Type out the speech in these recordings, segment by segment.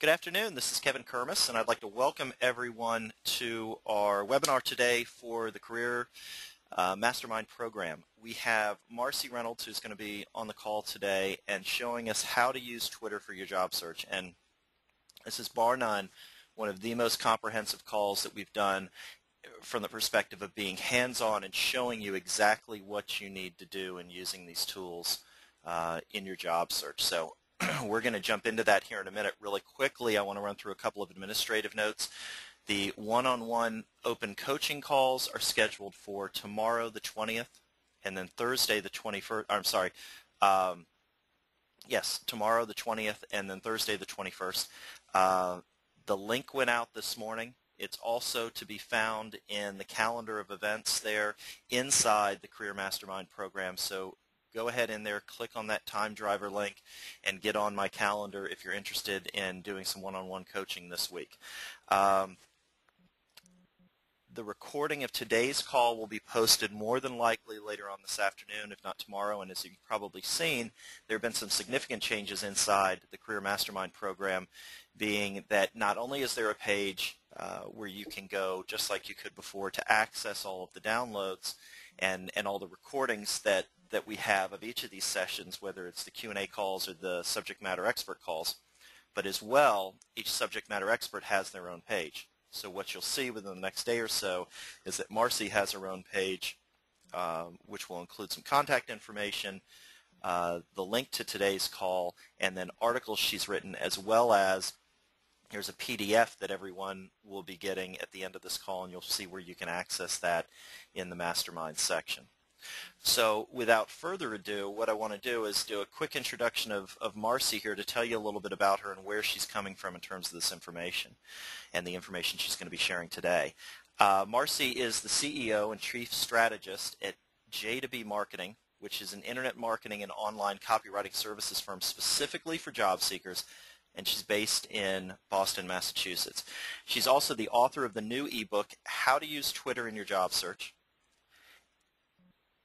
Good afternoon. This is Kevin Kermis, and I'd like to welcome everyone to our webinar today for the Career Mastermind program. We have Marcy Reynolds, who's going to be on the call today and showing us how to use Twitter for your job search. And this is bar none one of the most comprehensive calls that we've done from the perspective of being hands-on and showing you exactly what you need to do in using these tools in your job search. So we're going to jump into that here in a minute. Really quickly, I want to run through a couple of administrative notes. The one-on-one open coaching calls are scheduled for tomorrow the 20th and then Thursday the 21st. I'm sorry. Yes, tomorrow the 20th and then Thursday the 21st. The link went out this morning. It's also to be found in the calendar of events there inside the Career Mastermind program. So go ahead in there, click on that time driver link, and get on my calendar if you're interested in doing some one-on-one coaching this week. The recording of today's call will be posted more than likely later on this afternoon, if not tomorrow, and as you've probably seen, there have been some significant changes inside the Career Mastermind program, being that not only is there a page where you can go, just like you could before, to access all of the downloads and all the recordings that we have of each of these sessions, whether it's the Q&A calls or the subject matter expert calls, but as well, each subject matter expert has their own page. So what you'll see within the next day or so is that Marcy has her own page, which will include some contact information, the link to today's call, and then articles she's written, as well as here's a PDF that everyone will be getting at the end of this call, and you'll see where you can access that in the Mastermind section. So without further ado, what I want to do is do a quick introduction of Marcy here to tell you a little bit about her and where she's coming from in terms of this information and the information she's going to be sharing today. Marcy is the CEO and Chief Strategist at J2B Marketing, which is an internet marketing and online copywriting services firm specifically for job seekers, and she's based in Boston, Massachusetts. She's also the author of the new ebook, How to Use Twitter in Your Job Search,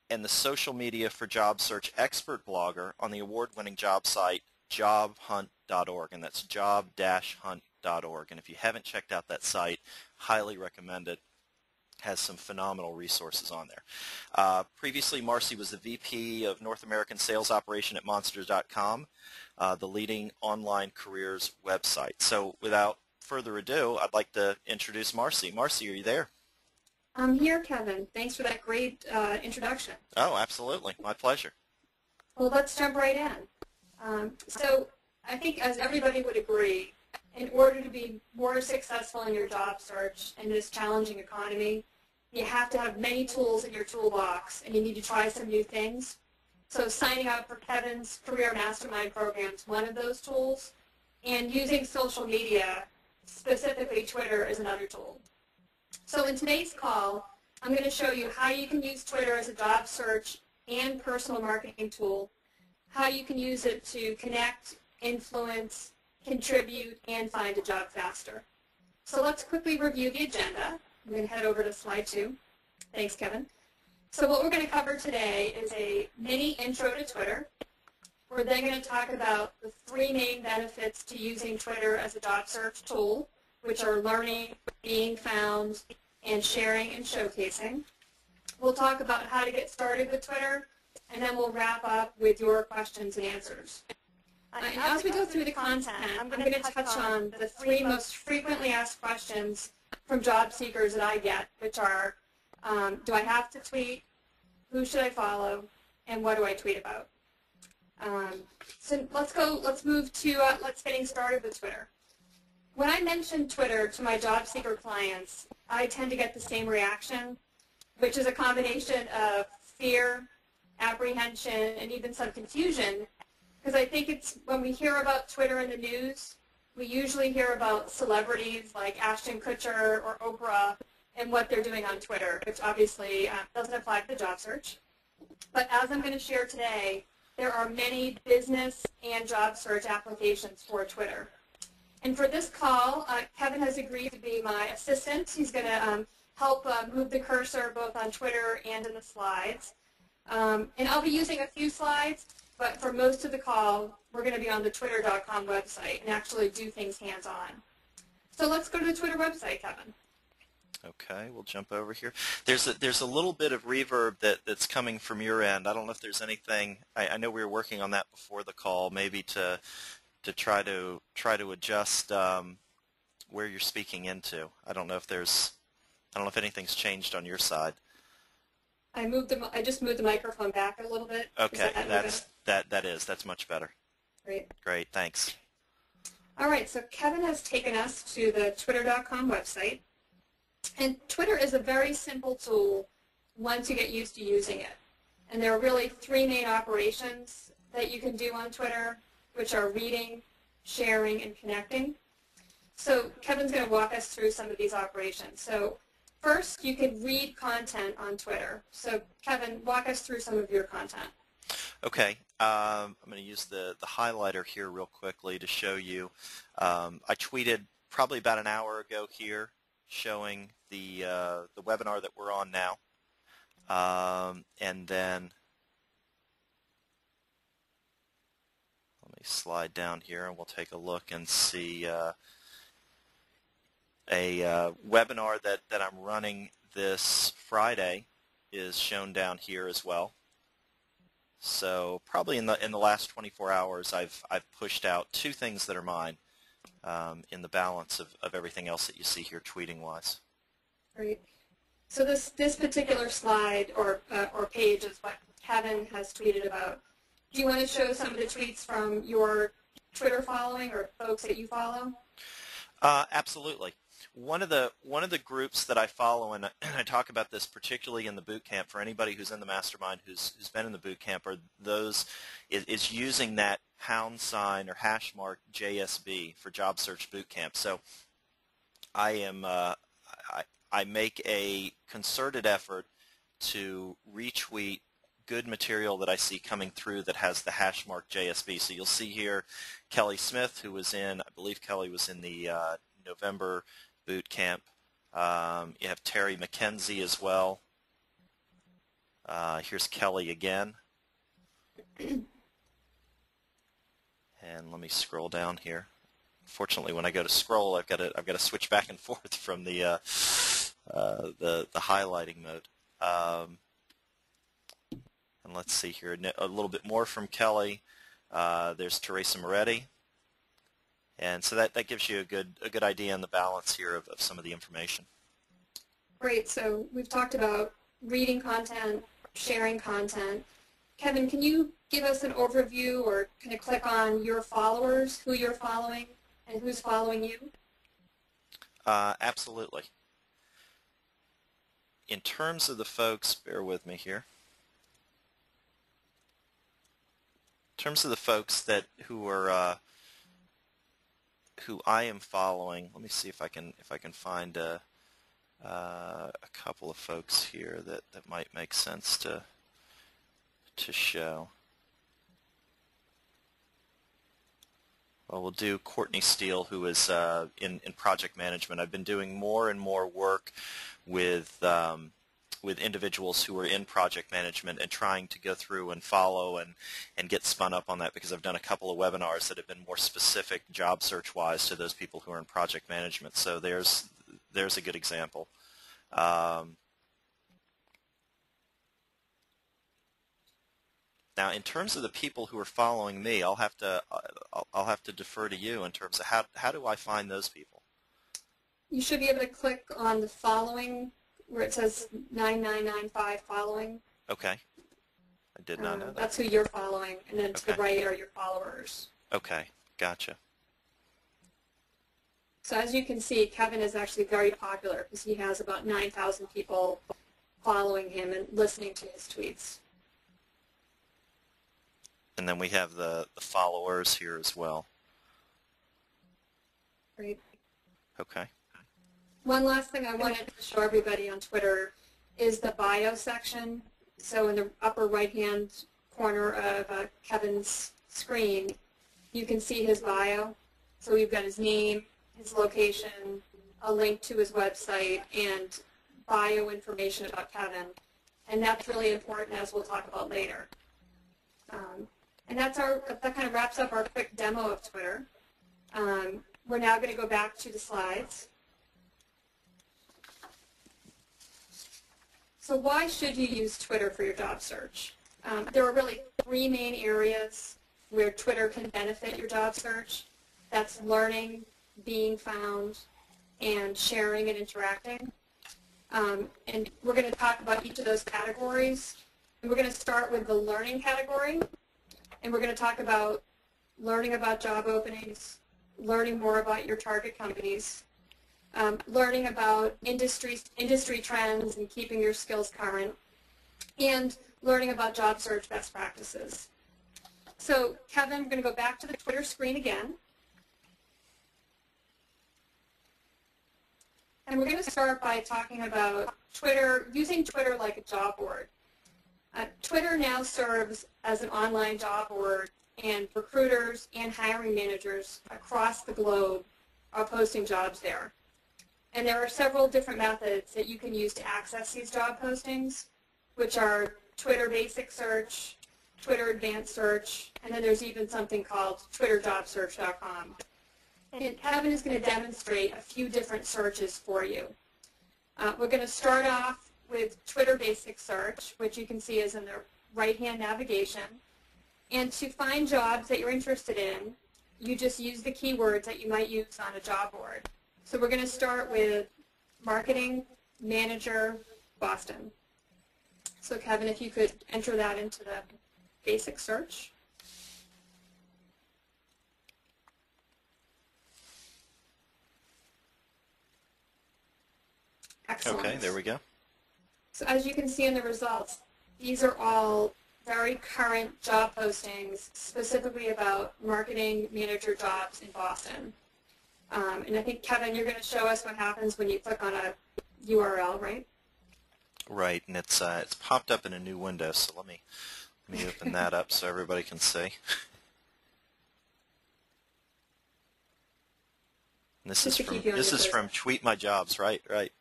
and the social media for job search expert blogger on the award-winning job site jobhunt.org, and that's job-hunt.org. And if you haven't checked out that site, highly recommend it. Has some phenomenal resources on there. Previously, Marcy was the VP of North American Sales Operation at Monsters.com, the leading online careers website. So without further ado, I'd like to introduce Marcy. Marcy, are you there? I'm here, Kevin. Thanks for that great introduction. Oh, absolutely. My pleasure. Well, let's jump right in. So I think, as everybody would agree, in order to be more successful in your job search in this challenging economy, you have to have many tools in your toolbox, and you need to try some new things. So signing up for Kevin's Career Mastermind program is one of those tools, and using social media, specifically Twitter, is another tool. So in today's call, I'm going to show you how you can use Twitter as a job search and personal marketing tool, how you can use it to connect, influence, contribute, and find a job faster. So let's quickly review the agenda. I'm going to head over to slide 2. Thanks, Kevin. So what we're going to cover today is a mini intro to Twitter. We're then going to talk about the 3 main benefits to using Twitter as a job search tool, which are learning, being found, and sharing and showcasing. We'll talk about how to get started with Twitter, and then we'll wrap up with your questions and answers. And as we go through the content, I'm going to touch on the 3 most frequently asked questions from job seekers that I get, which are, do I have to tweet, who should I follow, and what do I tweet about? So let's move to let's getting started with Twitter. When I mention Twitter to my job seeker clients, I tend to get the same reaction, which is a combination of fear, apprehension, and even some confusion, because I think it's when we hear about Twitter in the news, we usually hear about celebrities like Ashton Kutcher or Oprah and what they're doing on Twitter, which obviously doesn't apply to the job search. But as I'm going to share today, there are many business and job search applications for Twitter. And for this call, Kevin has agreed to be my assistant. He's going to help move the cursor both on Twitter and in the slides. And I'll be using a few slides, but for most of the call, we're going to be on the twitter.com website and actually do things hands-on. So let's go to the Twitter website, Kevin. Okay, we'll jump over here. There's a little bit of reverb that's coming from your end. I don't know if there's anything. I know we were working on that before the call, maybe to try to adjust where you're speaking into. I don't know if anything's changed on your side. I just moved the microphone back a little bit. Okay, that's much better. Great, thanks. All right, so Kevin has taken us to the twitter.com website. And Twitter is a very simple tool once you get used to using it. And there are really three main operations that you can do on Twitter, which are reading, sharing, and connecting. So Kevin's going to walk us through some of these operations. So first, you can read content on Twitter. So Kevin, walk us through some of your content. Okay, I'm going to use the highlighter here real quickly to show you. I tweeted probably about an hour ago here showing the webinar that we're on now. And then let me slide down here and we'll take a look and see a webinar that I'm running this Friday is shown down here as well. So probably in the last 24 hours I've pushed out two things that are mine in the balance of everything else that you see here tweeting wise. Great. So this particular slide or page is what Kevin has tweeted about. Do you want to show some of the tweets from your Twitter following or folks that you follow? Absolutely. One of the groups that I follow, and I talk about this particularly in the boot camp for anybody who's in the mastermind who's been in the boot camp, are those is using that # sign or # JSB for Job Search Boot Camp. So I make a concerted effort to retweet good material that I see coming through that has the #JSB. So you'll see here Kelly Smith, who was in, I believe Kelly was in the November boot camp. You have Terry McKenzie as well. Here's Kelly again. And let me scroll down here. Fortunately, when I go to scroll, I've got to switch back and forth from the highlighting mode. And let's see here, a little bit more from Kelly. There's Teresa Moretti. And so that gives you a good idea on the balance here of some of the information. Great. So we've talked about reading content, sharing content. Kevin, can you give us an overview or kind of click on your followers, who you're following, and who's following you? Absolutely. In terms of the folks, bear with me here. In terms of the folks who I am following, let me see if I can find a couple of folks here that might make sense to show. Well, we'll do Courtney Steele, who is in project management. I've been doing more and more work with individuals who are in project management and trying to go through and follow and get spun up on that, because I've done a couple of webinars that have been more specific job search wise to those people who are in project management. So there's a good example. Now, in terms of the people who are following me, I'll have to defer to you in terms of how do I find those people? You should be able to click on the following where it says 9995 following. Okay. I did not know that. That's who you're following, and then to the right are your followers. Okay, gotcha. So as you can see, Kevin is actually very popular because he has about 9,000 people following him and listening to his tweets. And then we have the followers here as well. Great. Okay. One last thing I wanted to show everybody on Twitter is the bio section. So in the upper right-hand corner of Kevin's screen, you can see his bio. So we've got his name, his location, a link to his website, and bio information about Kevin. And that's really important, as we'll talk about later. And that kind of wraps up our quick demo of Twitter. We're now going to go back to the slides. So why should you use Twitter for your job search? There are really three main areas where Twitter can benefit your job search. That's learning, being found, and sharing and interacting. And we're going to talk about each of those categories. And we're going to start with the learning category. And we're going to talk about learning about job openings, learning more about your target companies, learning about industry trends and keeping your skills current, and learning about job search best practices. So Kevin, we're going to go back to the Twitter screen again. And we're going to start by talking about Twitter, using Twitter like a job board. Twitter now serves as an online job board, and recruiters and hiring managers across the globe are posting jobs there. And there are several different methods that you can use to access these job postings, which are Twitter Basic Search, Twitter Advanced Search, and then there's even something called twitterjobsearch.com. And Kevin is going to demonstrate a few different searches for you. We're going to start off with Twitter Basic Search, which you can see is in the right-hand navigation. And to find jobs that you're interested in, you just use the keywords that you might use on a job board. So we're going to start with Marketing Manager Boston. So Kevin, if you could enter that into the basic search. Excellent. Okay, there we go. So as you can see in the results, these are all very current job postings specifically about marketing manager jobs in Boston. And I think, Kevin, you're going to show us what happens when you click on a URL, right? Right, and it's popped up in a new window, so let me open that up so everybody can see. And this is from Tweet My Jobs, right? Right.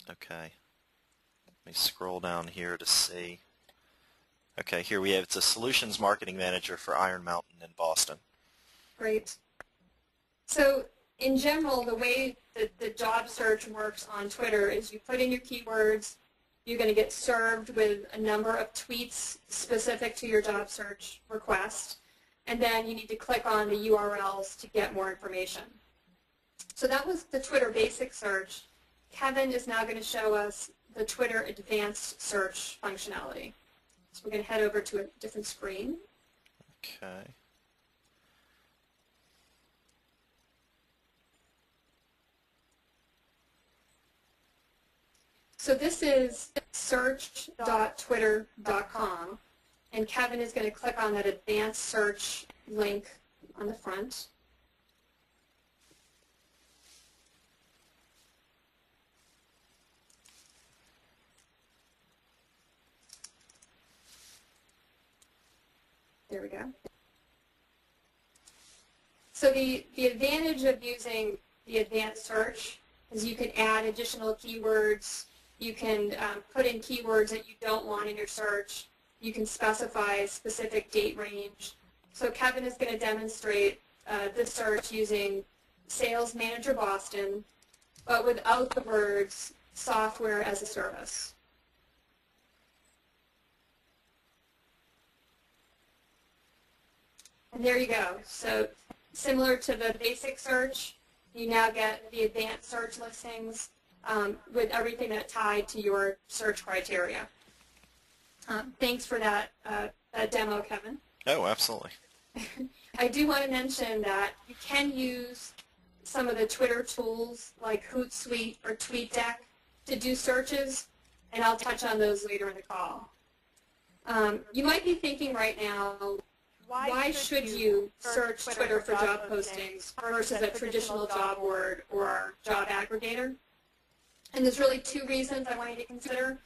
Okay. Let me scroll down here to see. Okay, here we have, it's a solutions marketing manager for Iron Mountain in Boston. Great. So in general, the way that the job search works on Twitter is you put in your keywords, you're going to get served with a number of tweets specific to your job search request, and then you need to click on the URLs to get more information. So that was the Twitter Basic Search. Kevin is now going to show us the Twitter Advanced Search functionality. So we're going to head over to a different screen. Okay. So this is search.twitter.com, and Kevin is going to click on that Advanced Search link on the front. There we go. So the advantage of using the Advanced Search is you can add additional keywords. You can put in keywords that you don't want in your search. You can specify a specific date range. So Kevin is going to demonstrate this search using Sales Manager Boston, but without the words software as a service. And there you go. So similar to the basic search, you now get the advanced search listings with everything that tied to your search criteria. Thanks for that demo, Kevin. Oh, absolutely. I do want to mention that you can use some of the Twitter tools like Hootsuite or TweetDeck to do searches, and I'll touch on those later in the call. You might be thinking right now, why should you search Twitter for job postings versus a traditional job board or job aggregator? And there's really two reasons I want you to consider.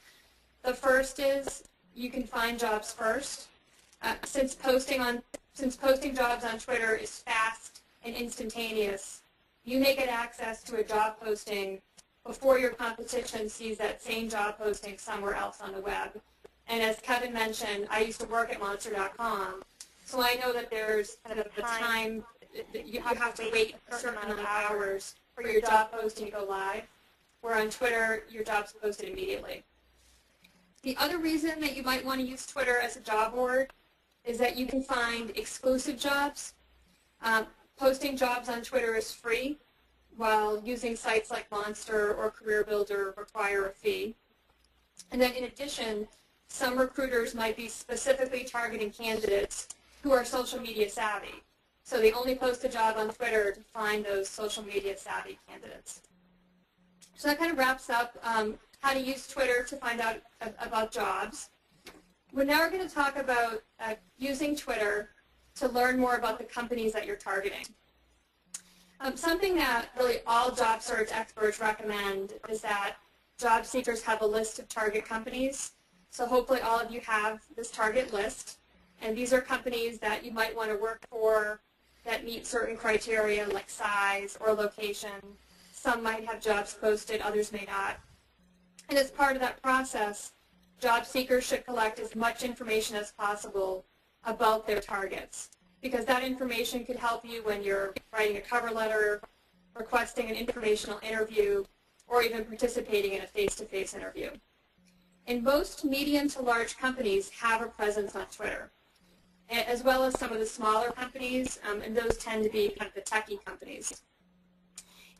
The first is you can find jobs first. Since posting jobs on Twitter is fast and instantaneous, you may get access to a job posting before your competition sees that same job posting somewhere else on the web. And as Kevin mentioned, I used to work at Monster.com, so I know that there's kind of the time that you have to wait a certain amount of hours for your job posting to go live, where on Twitter, your job's posted immediately. The other reason that you might want to use Twitter as a job board is that you can find exclusive jobs. Posting jobs on Twitter is free, while using sites like Monster or Career Builder require a fee. And then in addition, some recruiters might be specifically targeting candidates who are social media savvy. So they only post a job on Twitter to find those social media savvy candidates. So that kind of wraps up how to use Twitter to find out about jobs. We're now going to talk about using Twitter to learn more about the companies that you're targeting. Something that really all job search experts recommend is that job seekers have a list of target companies. So hopefully all of you have this target list. And these are companies that you might want to work for that meet certain criteria like size or location. Some might have jobs posted, others may not. And as part of that process, job seekers should collect as much information as possible about their targets, because that information could help you when you're writing a cover letter, requesting an informational interview, or even participating in a face-to-face interview. And most medium to large companies have a presence on Twitter, as well as some of the smaller companies, and those tend to be kind of the techie companies.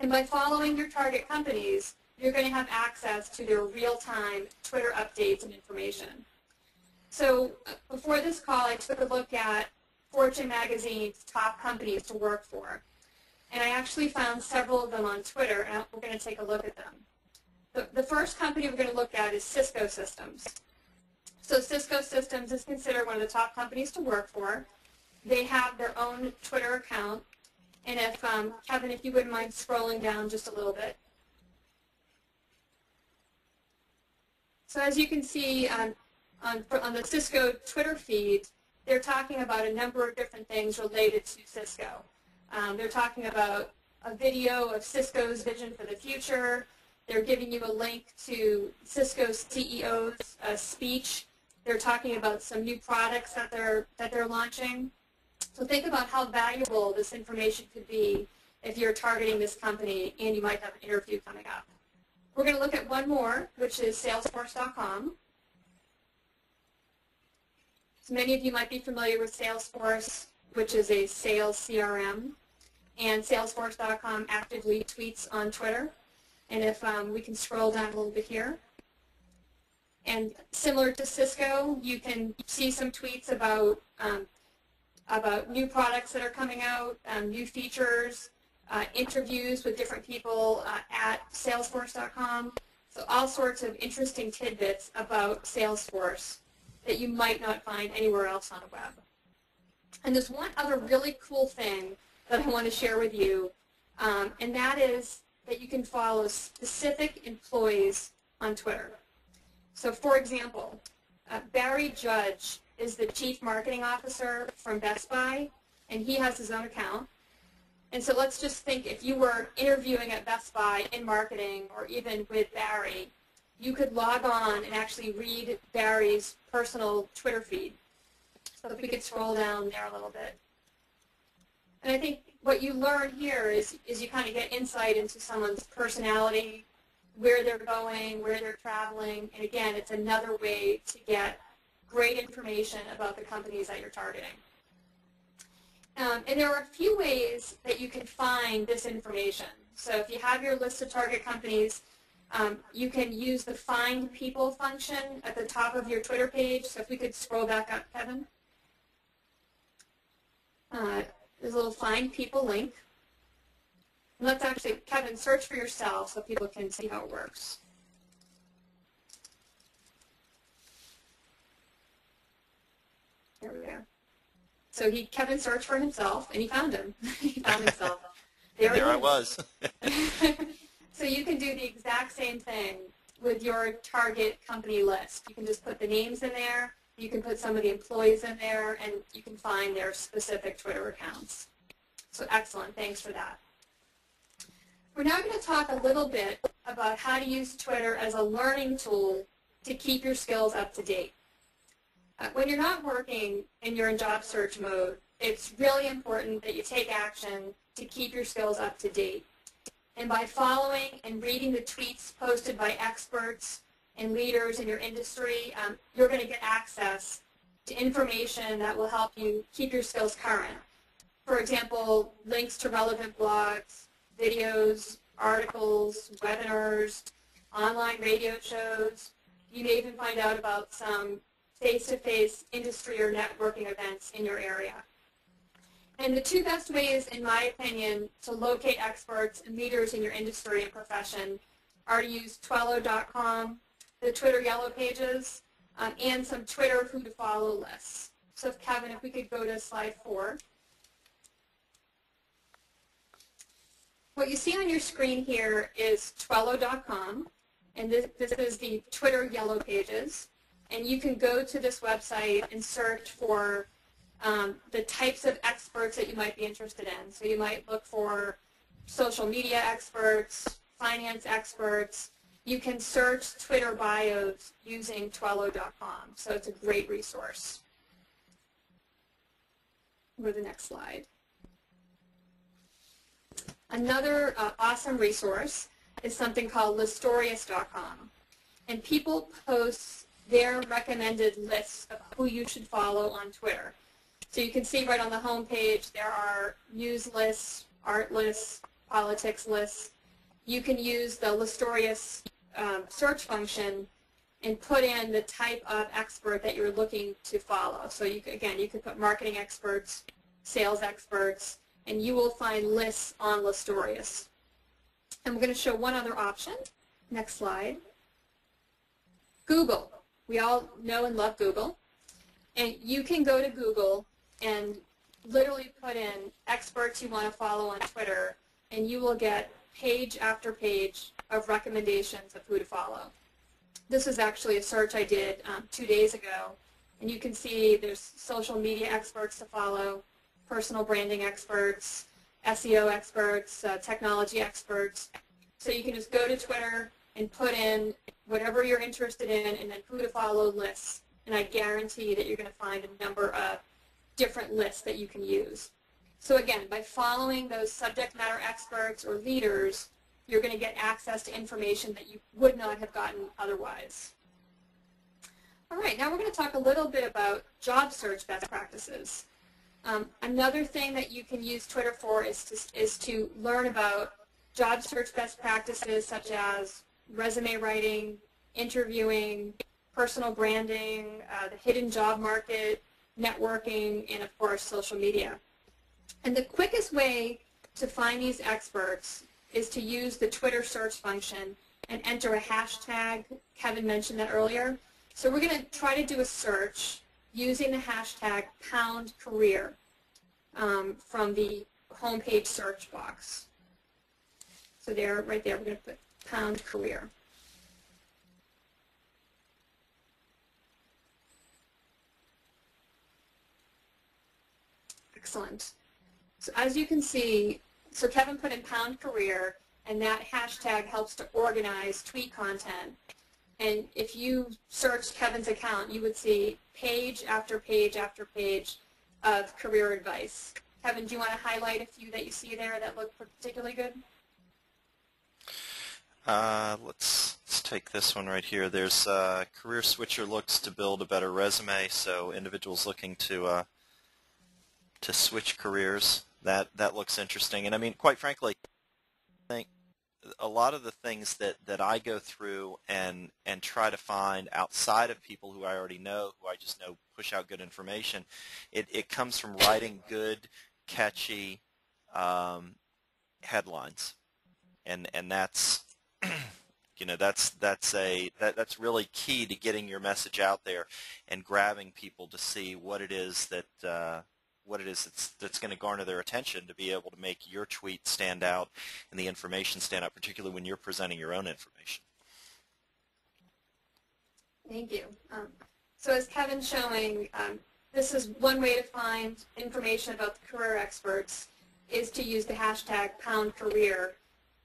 And by following your target companies, you're going to have access to their real-time Twitter updates and information. So before this call, I took a look at Fortune magazine's top companies to work for. And I actually found several of them on Twitter, and we're going to take a look at them. The first company we're going to look at is Cisco Systems. So Cisco Systems is considered one of the top companies to work for. They have their own Twitter account. And if, Kevin, if you wouldn't mind scrolling down just a little bit. So as you can see on the Cisco Twitter feed, they're talking about a number of different things related to Cisco. They're talking about a video of Cisco's vision for the future. They're giving you a link to Cisco's CEO's speech. They're talking about some new products that they're launching. So think about how valuable this information could be if you're targeting this company and you might have an interview coming up. We're going to look at one more, which is Salesforce.com. So many of you might be familiar with Salesforce, which is a sales CRM. And Salesforce.com actively tweets on Twitter. And if we can scroll down a little bit here. And similar to Cisco, you can see some tweets about new products that are coming out, new features, interviews with different people at Salesforce.com. So all sorts of interesting tidbits about Salesforce that you might not find anywhere else on the web. And there's one other really cool thing that I want to share with you, and that is that you can follow specific employees on Twitter. So for example, Barry Judge is the Chief Marketing Officer from Best Buy, and he has his own account. And so let's just think if you were interviewing at Best Buy in marketing or even with Barry, you could log on and actually read Barry's personal Twitter feed. So if we could scroll down there a little bit. And I think what you learn here is you kind of get insight into someone's personality, where they're going, where they're traveling, and again, it's another way to get great information about the companies that you're targeting. And there are a few ways that you can find this information. So if you have your list of target companies, you can use the Find People function at the top of your Twitter page. So if we could scroll back up, Kevin. There's a little Find People link. And let's actually, Kevin, search for yourself so people can see how it works. There we go. So Kevin searched for himself, and he found him. He found himself. There I was. So you can do the exact same thing with your target company list. You can just put the names in there. You can put some of the employees in there, and you can find their specific Twitter accounts. So excellent. Thanks for that. We're now going to talk a little bit about how to use Twitter as a learning tool to keep your skills up to date. When you're not working and you're in job search mode, it's really important that you take action to keep your skills up to date. And by following and reading the tweets posted by experts and leaders in your industry, you're going to get access to information that will help you keep your skills current. For example, links to relevant blogs, videos, articles, webinars, online radio shows. You may even find out about some face-to-face industry or networking events in your area. And the two best ways, in my opinion, to locate experts and leaders in your industry and profession are to use Twello.com, the Twitter Yellow Pages, and some Twitter who to follow lists. So Kevin, if we could go to slide 4. What you see on your screen here is Twello.com, and this is the Twitter Yellow Pages. And you can go to this website and search for the types of experts that you might be interested in. So you might look for social media experts, finance experts. You can search Twitter bios using Twello.com. So it's a great resource. Go to the next slide. Another awesome resource is something called Listorious.com. And people post their recommended lists of who you should follow on Twitter. So you can see right on the home page there are news lists, art lists, politics lists. You can use the Listorious search function and put in the type of expert that you're looking to follow. So you could put marketing experts, sales experts, and you will find lists on Listorious. And we're going to show one other option. Next slide. Google. We all know and love Google. And you can go to Google and literally put in experts you want to follow on Twitter, and you will get page after page of recommendations of who to follow. This is actually a search I did 2 days ago, and you can see there's social media experts to follow, personal branding experts, SEO experts, technology experts. So you can just go to Twitter and put in whatever you're interested in and then who to follow lists. And I guarantee that you're going to find a number of different lists that you can use. So again, by following those subject matter experts or leaders, you're going to get access to information that you would not have gotten otherwise. All right, now we're going to talk a little bit about job search best practices. Another thing that you can use Twitter for is to learn about job search best practices such as resume writing, interviewing, personal branding, the hidden job market, networking, and of course social media. And the quickest way to find these experts is to use the Twitter search function and enter a hashtag. Kevin mentioned that earlier. So we're going to try to do a search using the hashtag #career from the homepage search box. So right there, we're going to put #career. Excellent. So as you can see, so Kevin put in #career, and that hashtag helps to organize tweet content. And if you search Kevin's account, you would see page after page after page of career advice. Kevin, do you want to highlight a few that you see there that look particularly good? Let's take this one right here. There's Career Switcher looks to build a better resume, so individuals looking to switch careers. That looks interesting. And I mean, quite frankly, I think a lot of the things that I go through and try to find outside of people who I already know, who I just know push out good information, it comes from writing good, catchy headlines, and that's that's really key to getting your message out there and grabbing people to see what it is that's going to garner their attention to be able to make your tweet stand out and the information stand out, particularly when you're presenting your own information. Thank you. So as Kevin's showing, this is one way to find information about the career experts is to use the hashtag #career.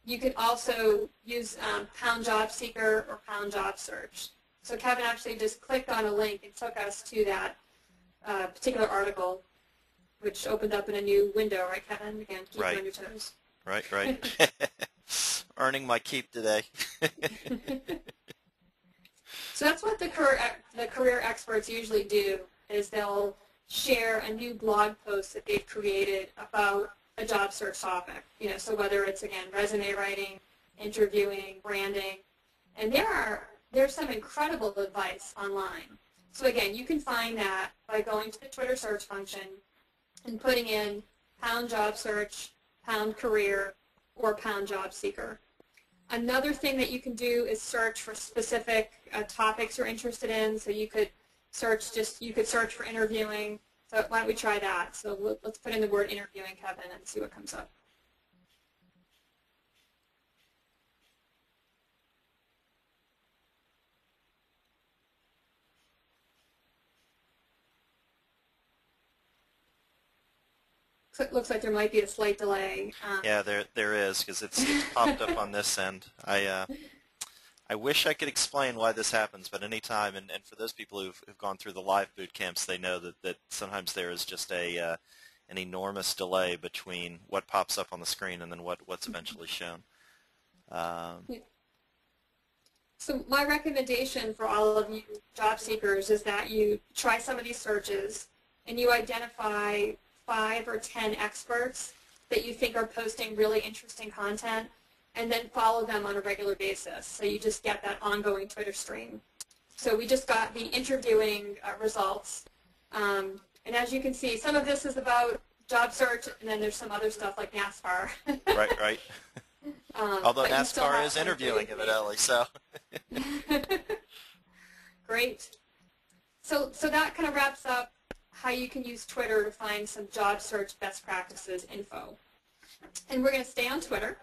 You can also use pound job seeker or pound job search. So Kevin actually just clicked on a link and took us to that particular article, which opened up in a new window, right, Kevin? Again, keep you on your toes. Right. Earning my keep today. So that's what the career experts usually do, is they'll share a new blog post that they've created about a job search topic. So whether it's, again, resume writing, interviewing, branding, and there's some incredible advice online. So again, you can find that by going to the Twitter search function and putting in pound job search, pound career, or pound job seeker. Another thing that you can do is search for specific topics you're interested in. So you could search for interviewing. So why don't we try that? So let's put in the word interviewing, Kevin, and see what comes up. So it looks like there might be a slight delay. Yeah, there is, because it's popped up on this end. I wish I could explain why this happens, but anytime, and for those people who've gone through the live boot camps, they know that sometimes there is just an enormous delay between what pops up on the screen and then what's eventually shown. So my recommendation for all of you job seekers is that you try some of these searches and you identify 5 or 10 experts that you think are posting really interesting content, and then follow them on a regular basis. So you just get that ongoing Twitter stream. So we just got the interviewing results. And as you can see, some of this is about job search, and then there's some other stuff like NASCAR. Right. Although NASCAR is interviewing, evidently, so. Great. So that kind of wraps up how you can use Twitter to find some job search best practices info. And we're going to stay on Twitter,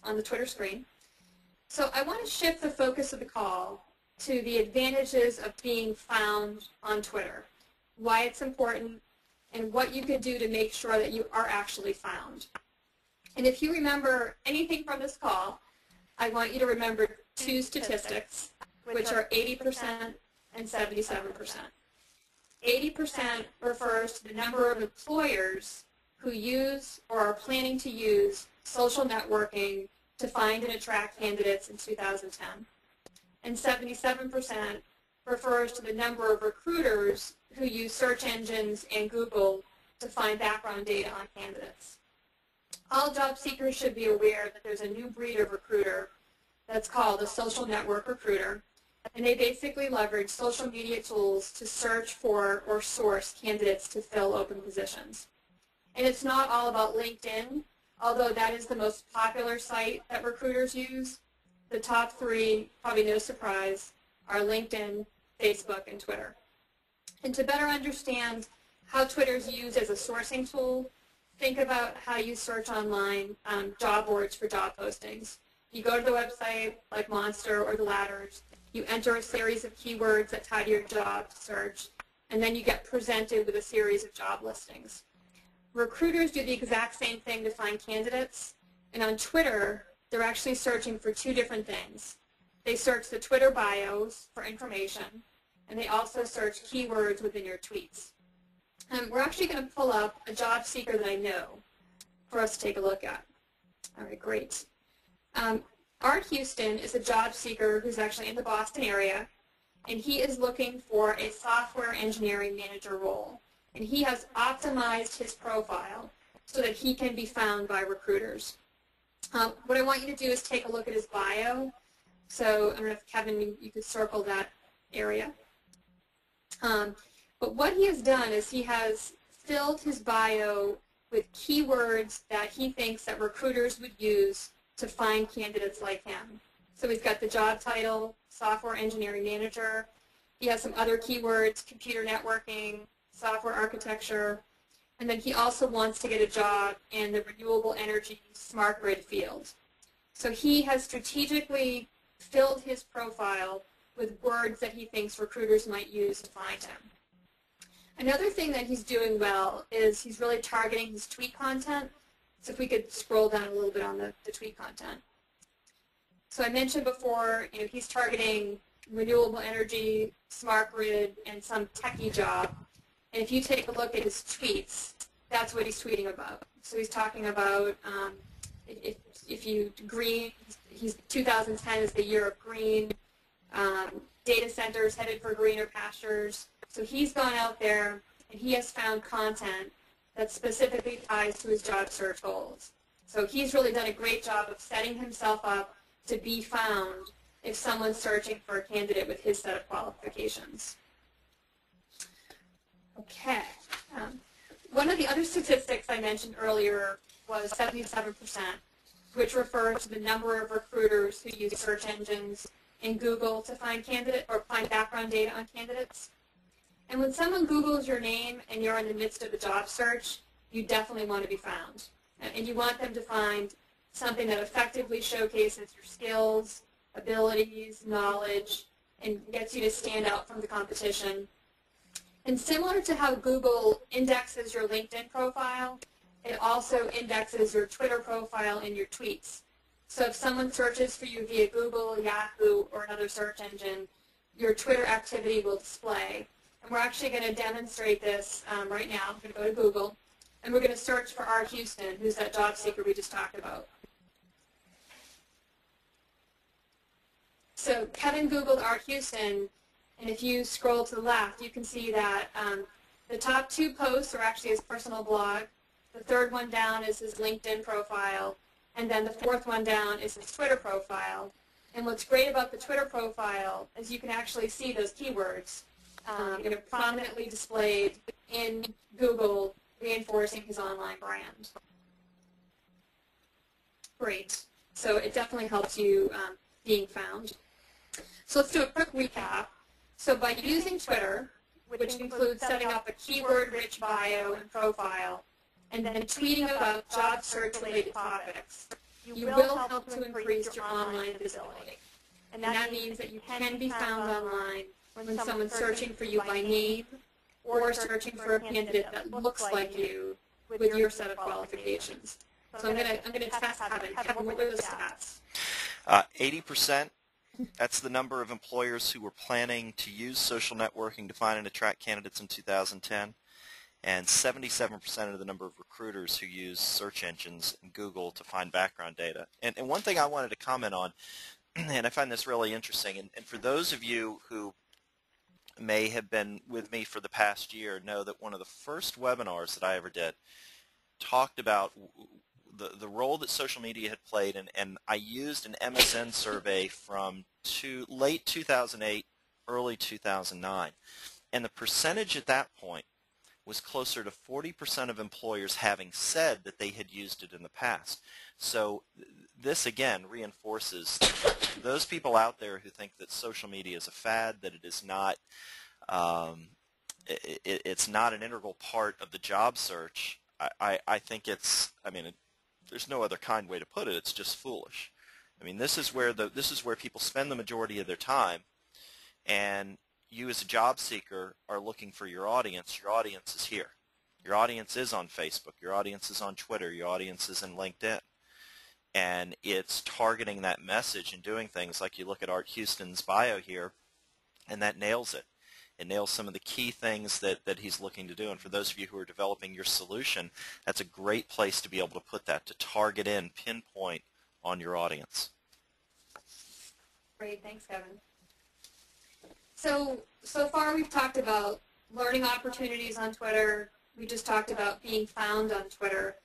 on the Twitter screen. So I want to shift the focus of the call to the advantages of being found on Twitter, why it's important, and what you can do to make sure that you are actually found. And if you remember anything from this call, I want you to remember 2 statistics, which are 80% and 77%. 80% refers to the number of employers who use or are planning to use social networking to find and attract candidates in 2010. And 77% refers to the number of recruiters who use search engines and Google to find background data on candidates. All job seekers should be aware that there's a new breed of recruiter that's called a social network recruiter, and they basically leverage social media tools to search for or source candidates to fill open positions. And it's not all about LinkedIn, although that is the most popular site that recruiters use. The top 3, probably no surprise, are LinkedIn, Facebook, and Twitter. And to better understand how Twitter is used as a sourcing tool, think about how you search online job boards for job postings. You go to the website like Monster or The Ladders, you enter a series of keywords that tie to your job search, and then you get presented with a series of job listings. Recruiters do the exact same thing to find candidates, and on Twitter, they're actually searching for 2 different things. They search the Twitter bios for information, and they also search keywords within your tweets. We're actually going to pull up a job seeker that I know for us to take a look at. All right, great. Art Houston is a job seeker who's actually in the Boston area, and he is looking for a software engineering manager role. And he has optimized his profile so that he can be found by recruiters. What I want you to do is take a look at his bio. So I don't know if, Kevin, you could circle that area. But what he has done is he has filled his bio with keywords that he thinks that recruiters would use to find candidates like him. So he's got the job title, software engineering manager. He has some other keywords, computer networking, software architecture, and then he also wants to get a job in the renewable energy smart grid field. So he has strategically filled his profile with words that he thinks recruiters might use to find him. Another thing that he's doing well is he's really targeting his tweet content. So if we could scroll down a little bit on the tweet content. So I mentioned before, he's targeting renewable energy, smart grid, and some techie job. And if you take a look at his tweets, that's what he's tweeting about. So he's talking about green, 2010 is the year of green, data centers headed for greener pastures. So he's gone out there and he has found content that specifically ties to his job search goals. So he's really done a great job of setting himself up to be found if someone's searching for a candidate with his set of qualifications. Okay. One of the other statistics I mentioned earlier was 77%, which refers to the number of recruiters who use search engines in Google to find candidate or find background data on candidates. And when someone Googles your name and you're in the midst of a job search, you definitely want to be found. And you want them to find something that effectively showcases your skills, abilities, knowledge, and gets you to stand out from the competition. And similar to how Google indexes your LinkedIn profile, it also indexes your Twitter profile and your tweets. So if someone searches for you via Google, Yahoo, or another search engine, your Twitter activity will display. And we're actually going to demonstrate this right now. I'm going to go to Google, and we're going to search for R. Houston, who's that job seeker we just talked about. So Kevin Googled R. Houston, and if you scroll to the left, you can see that the top 2 posts are actually his personal blog. The third one down is his LinkedIn profile, and then the fourth one down is his Twitter profile. And what's great about the Twitter profile is you can actually see those keywords prominently displayed in Google, reinforcing his online brand. Great. So it definitely helps you being found. So let's do a quick recap. So by using Twitter, which includes setting up a keyword-rich bio and profile, and then tweeting about job search-related topics, you will help to increase your online visibility. And that means that you can be found online when someone's searching for you by name or searching for a candidate that looks like you with your set of qualifications. So I'm going to test Kevin. Kevin, what are the stats? 80%. That's the number of employers who were planning to use social networking to find and attract candidates in 2010. And 77% of the number of recruiters who use search engines and Google to find background data. And one thing I wanted to comment on, and I find this really interesting, and for those of you who may have been with me for the past year know that one of the first webinars that I ever did talked about the role that social media had played, and I used an MSN survey from late 2008, early 2009. And the percentage at that point was closer to 40% of employers having said that they had used it in the past. So this, again, reinforces those people out there who think that social media is a fad, that it is not it's not an integral part of the job search. I think there's no other kind way to put it. It's just foolish. I mean, this is where people spend the majority of their time, and you as a job seeker are looking for your audience. Your audience is here. Your audience is on Facebook. Your audience is on Twitter. Your audience is in LinkedIn. And it's targeting that message and doing things like you look at Art Houston's bio here, and that nails it. It nails some of the key things that he's looking to do. And for those of you who are developing your solution, that's a great place to be able to put that, to target in, pinpoint on your audience. Great. Thanks, Kevin. So far we've talked about learning opportunities on Twitter. We just talked about being found on Twitter.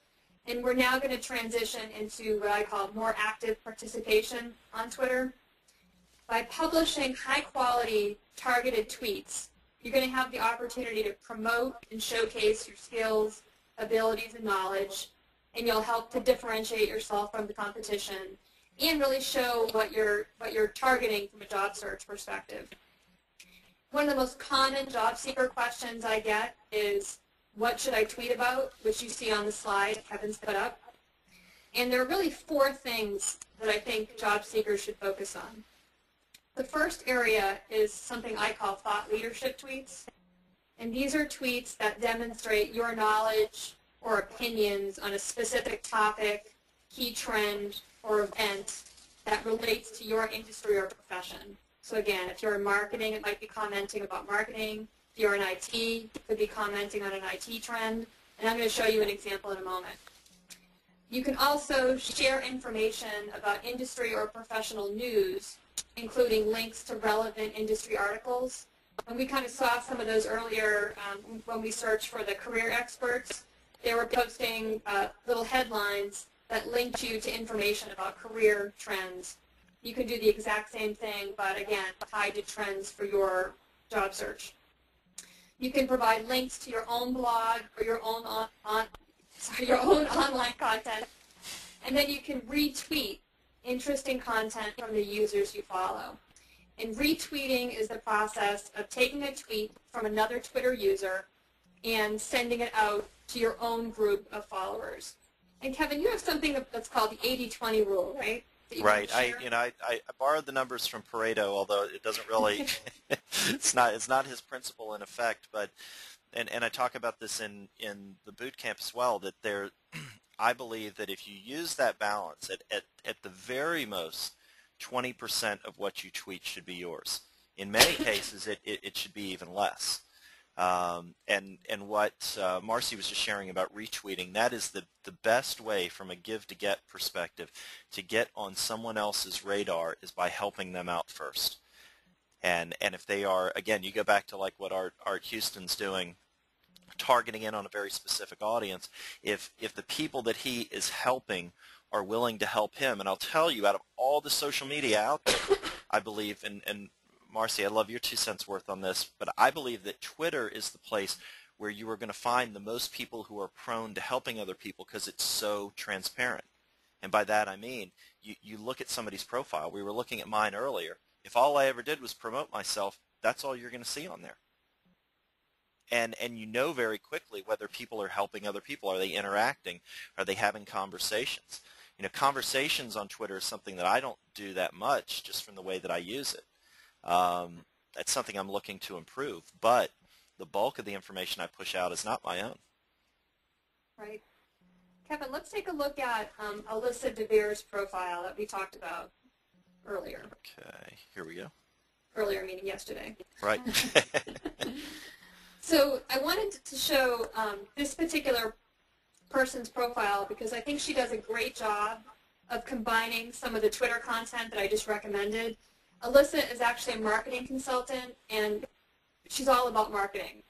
And we're now going to transition into what I call more active participation on Twitter. By publishing high-quality, targeted tweets, you're going to have the opportunity to promote and showcase your skills, abilities, and knowledge, and you'll help to differentiate yourself from the competition and really show what you're targeting from a job search perspective. One of the most common job seeker questions I get is, what should I tweet about, which you see on the slide Kevin's put up. And there are really 4 things that I think job seekers should focus on. The first area is something I call thought leadership tweets. And these are tweets that demonstrate your knowledge or opinions on a specific topic, key trend, or event that relates to your industry or profession. So again, if you're in marketing, it might be commenting about marketing. If you're in IT, it could be commenting on an IT trend. And I'm going to show you an example in a moment. You can also share information about industry or professional news, including links to relevant industry articles. And we kind of saw some of those earlier when we searched for the career experts. They were posting little headlines that linked you to information about career trends. You can do the exact same thing, but again, tied to trends for your job search. You can provide links to your own blog or your own your own online content, and then you can retweet interesting content from the users you follow. And retweeting is the process of taking a tweet from another Twitter user and sending it out to your own group of followers. And Kevin, you have something that's called the 80-20 rule, right? Right. I borrowed the numbers from Pareto, although it doesn't really it's not his principle in effect, but and I talk about this in the boot camp as well, that I believe that if you use that balance at the very most 20% of what you tweet should be yours. In many cases it should be even less. And what Marcy was just sharing about retweeting, that is the best way from a give to get perspective to get on someone else's radar is by helping them out first. And if they are, again, you go back to like what Art Houston's doing, targeting in on a very specific audience, if the people that he is helping are willing to help him, and I'll tell you, out of all the social media out there, I believe, and Marcy, I love your 2 cents worth on this, but I believe that Twitter is the place where you are going to find the most people who are prone to helping other people because it's so transparent. And by that I mean, you look at somebody's profile. We were looking at mine earlier. If all I ever did was promote myself, that's all you're going to see on there. And you know very quickly whether people are helping other people. Are they interacting? Are they having conversations? You know, conversations on Twitter is something that I don't do that much just from the way that I use it. That's something I'm looking to improve, but the bulk of the information I push out is not my own. Right. Kevin, let's take a look at Alyssa DeVere's profile that we talked about earlier. Okay, here we go. Earlier, meaning yesterday. Right. So I wanted to show this particular person's profile because I think she does a great job of combining some of the Twitter content that I just recommended. Alyssa is actually a marketing consultant, and she's all about marketing.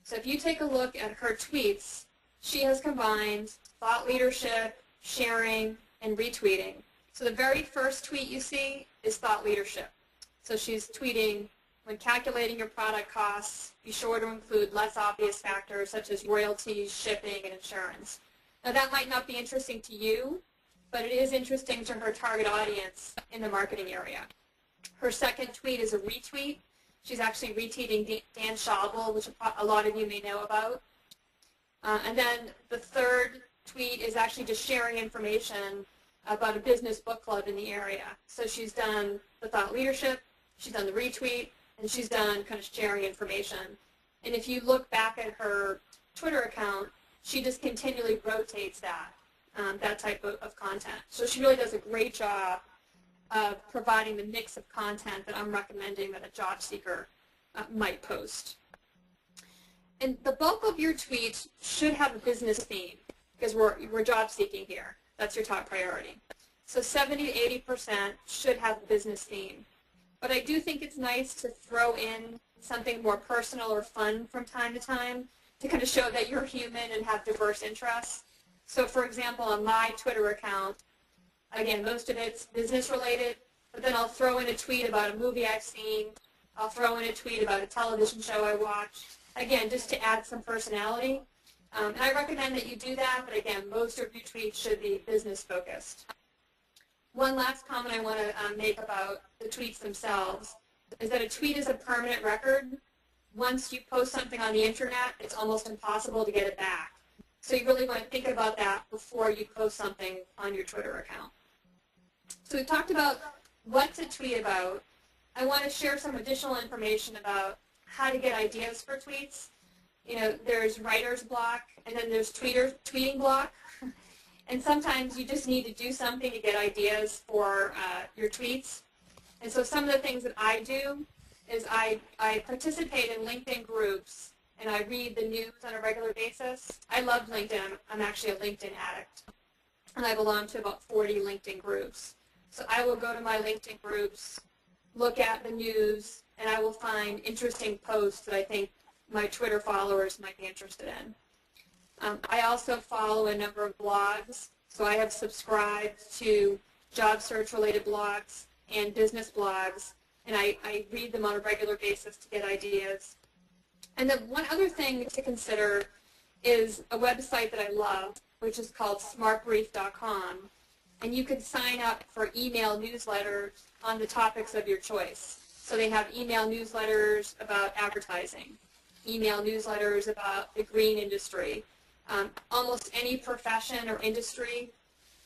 So if you take a look at her tweets, she has combined thought leadership, sharing, and retweeting. So the very first tweet you see is thought leadership. So she's tweeting, when calculating your product costs, be sure to include less obvious factors such as royalties, shipping, and insurance. Now that might not be interesting to you, but it is interesting to her target audience in the marketing area. Her second tweet is a retweet. She's actually retweeting Dan Schawbel, which a lot of you may know about. And then the third tweet is actually just sharing information about a business book club in the area. So she's done the thought leadership, she's done the retweet, and she's done kind of sharing information. And if you look back at her Twitter account, she just continually rotates that type of content. So she really does a great job of providing the mix of content that I'm recommending that a job seeker might post. And the bulk of your tweets should have a business theme because we're job seeking here. That's your top priority. So 70 to 80% should have a business theme. But I do think it's nice to throw in something more personal or fun from time to time to kind of show that you're human and have diverse interests. So for example, on my Twitter account, again, most of it's business related, but then I'll throw in a tweet about a movie I've seen. I'll throw in a tweet about a television show I watched. Again, just to add some personality. And I recommend that you do that, but again, most of your tweets should be business focused. One last comment I want to make about the tweets themselves is that a tweet is a permanent record. Once you post something on the internet, it's almost impossible to get it back. So you really want to think about that before you post something on your Twitter account. So we talked about what to tweet about. I want to share some additional information about how to get ideas for tweets. You know, there's writer's block, and then there's tweeting block. And sometimes you just need to do something to get ideas for your tweets. And so some of the things that I do is I participate in LinkedIn groups, and I read the news on a regular basis. I love LinkedIn. I'm actually a LinkedIn addict. And I belong to about 40 LinkedIn groups. So I will go to my LinkedIn groups, look at the news, and I will find interesting posts that I think my Twitter followers might be interested in. I also follow a number of blogs. So I have subscribed to job search related blogs and business blogs, and I read them on a regular basis to get ideas. And then one other thing to consider is a website that I love, which is called smartbrief.com. And you can sign up for email newsletters on the topics of your choice. So they have email newsletters about advertising, email newsletters about the green industry. Almost any profession or industry,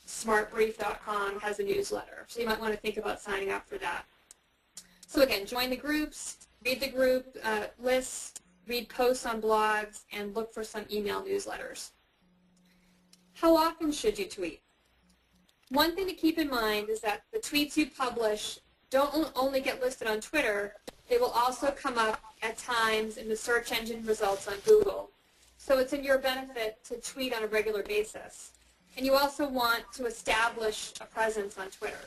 smartbrief.com has a newsletter. So you might want to think about signing up for that. So again, join the groups, read the group lists, read posts on blogs, and look for some email newsletters. How often should you tweet? One thing to keep in mind is that the tweets you publish don't only get listed on Twitter, they will also come up at times in the search engine results on Google. So it's in your benefit to tweet on a regular basis. And you also want to establish a presence on Twitter.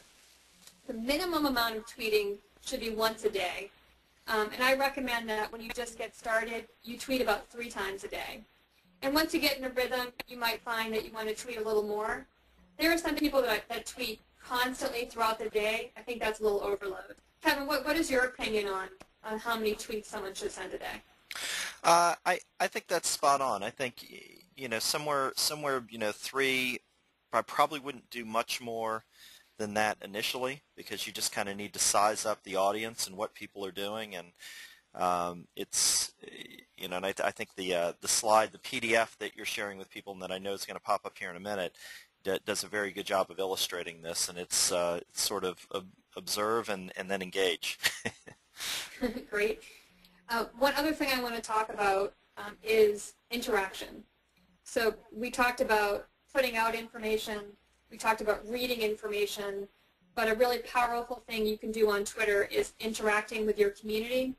The minimum amount of tweeting should be once a day. And I recommend that when you just get started, you tweet about 3 times a day. And once you get in a rhythm, you might find that you want to tweet a little more. There are some people that tweet constantly throughout the day. I think that's a little overload. Kevin, what is your opinion on how many tweets someone should send a day? I think that's spot on. I think somewhere 3. I probably wouldn't do much more than that initially, because you just kind of need to size up the audience and what people are doing, and it's and I think the slide, the PDF that you're sharing with people, and that I know is going to pop up here in a minute, does a very good job of illustrating this, and it's sort of observe and then engage. Great. One other thing I want to talk about is interaction. So we talked about putting out information, we talked about reading information, but a really powerful thing you can do on Twitter is interacting with your community.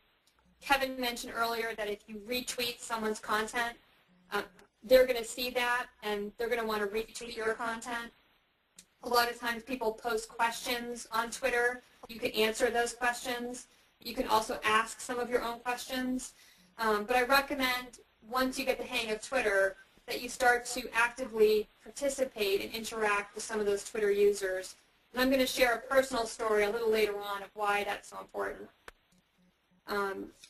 Kevin mentioned earlier that if you retweet someone's content, they're going to see that and they're going to want to retweet your content. A lot of times people post questions on Twitter. You can answer those questions. You can also ask some of your own questions. But I recommend, once you get the hang of Twitter, that you start to actively participate and interact with some of those Twitter users. And I'm going to share a personal story a little later on of why that's so important.